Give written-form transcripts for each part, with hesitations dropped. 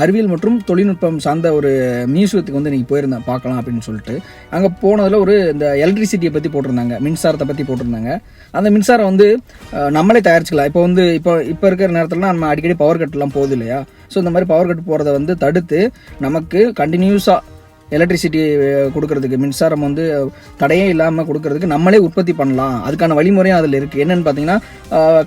அறிவியல் மற்றும் தொழில்நுட்பம் சார்ந்த ஒரு மியூசியத்துக்கு வந்து இன்றைக்கி போயிருந்தேன் பார்க்கலாம் அப்படின்னு சொல்லிட்டு. அங்கே போனதில் ஒரு இந்த எலக்ட்ரிசிட்டியை பற்றி போட்டிருந்தாங்க, மின்சாரத்தை பற்றி போட்டிருந்தாங்க. அந்த மின்சாரம் வந்து நம்மளே தயாரிச்சுக்கலாம். இப்போ வந்து இப்போ இருக்கிற நேரத்துலலாம் நம்ம அடிக்கடி பவர் கட்லாம் போகுது இல்லையா? ஸோ இந்த மாதிரி பவர் கட் போகிறத வந்து தடுத்து நமக்கு கண்டினியூஸாக எலக்ட்ரிசிட்டி கொடுக்கறதுக்கு, மின்சாரம் வந்து தடையே இல்லாமல் கொடுக்கறதுக்கு நம்மளே உற்பத்தி பண்ணலாம். அதுக்கான வழிமுறையும் அதில் இருக்குது. என்னென்னு பார்த்தீங்கன்னா,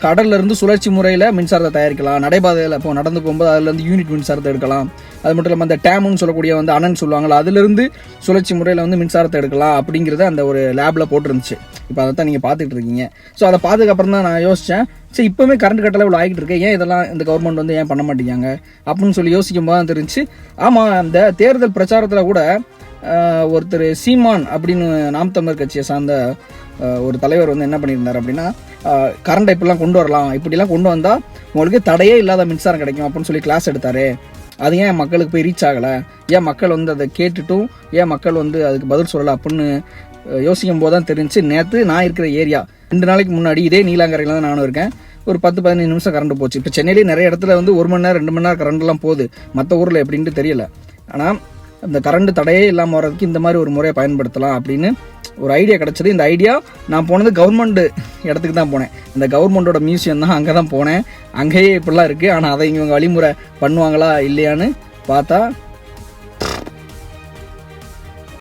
கடல்லேருந்து சுழற்சி முறையில் மின்சாரத்தை தயாரிக்கலாம். நடைபாதையில் இப்போ நடந்து போகும்போது அதுலேருந்து யூனிட் மின்சாரத்தை எடுக்கலாம். அது மட்டும் இல்லாமல் அந்த டேமுன்னு சொல்லக்கூடிய வந்து அனன்னு சொல்லுவாங்களா, அதுலேருந்து சுழற்சி முறையில் வந்து மின்சாரத்தை எடுக்கலாம் அப்படிங்கிறத அந்த ஒரு லேபில் போட்டுருந்துச்சு. இப்போ அதை தான் நீங்கள் பார்த்துட்டு இருக்கீங்க. ஸோ அதை பார்த்ததுக்கப்புறம் தான் நான் யோசித்தேன், சரி இப்போவுமே கரண்ட் கட்டலாம் இவ்வளோ ஆகிட்டு இருக்கு, ஏன் இதெல்லாம் இந்த கவர்மெண்ட் வந்து ஏன் பண்ண மாட்டேங்காங்க அப்படின்னு சொல்லி யோசிக்கும் போது தான் தெரிஞ்சு, ஆமாம் அந்த தேர்தல் பிரச்சாரத்தில் கூட ஒருத்தர் சீமான் அப்படின்னு நாம் தமிழர் கட்சியை சார்ந்த ஒரு தலைவர் வந்து என்ன பண்ணியிருந்தார் அப்படின்னா, கரண்டை இப்படிலாம் கொண்டு வரலாம், இப்படிலாம் கொண்டு வந்தால் உங்களுக்கு தடையே இல்லாத மின்சாரம் கிடைக்கும் அப்படின்னு சொல்லி கிளாஸ் எடுத்தார். அது ஏன் மக்களுக்கு போய் ரீச் ஆகலை, ஏன் மக்கள் வந்து அதை கேட்டுட்டும் ஏன் மக்கள் வந்து அதுக்கு பதில் சொல்லலை அப்படின்னு யோசிக்கும் போது தான் தெரிஞ்சு, நேற்று நான் இருக்கிற ஏரியா 2 நாளைக்கு முன்னாடி இதே நீலாங்கரையில் தான் நானும் இருக்கேன், ஒரு 10-15 நிமிஷம் கரண்ட் போச்சு. இப்போ சென்னையிலேயே நிறைய இடத்துல வந்து 1 மணி நேரம் 2 மணி நேரம் கரண்ட்லாம் போகுது, மற்ற ஊரில் எப்படின்ட்டு தெரியல. ஆனால் இந்த கரண்ட் தடையே இல்லாமல் வர்றதுக்கு இந்த மாதிரி ஒரு முறையை பயன்படுத்தலாம் அப்படின்னு ஒரு ஐடியா கிடச்சிது. இந்த ஐடியா நான் போனது கவர்மெண்ட் இடத்துக்கு தான் போனேன். இந்த கவர்மெண்டோட மியூசியம் தான், அங்கே தான் போனேன். அங்கேயே இப்படிலாம் இருக்குது. ஆனால் அதை இவங்க வழிமுறை பண்ணுவாங்களா இல்லையான்னு பார்த்தா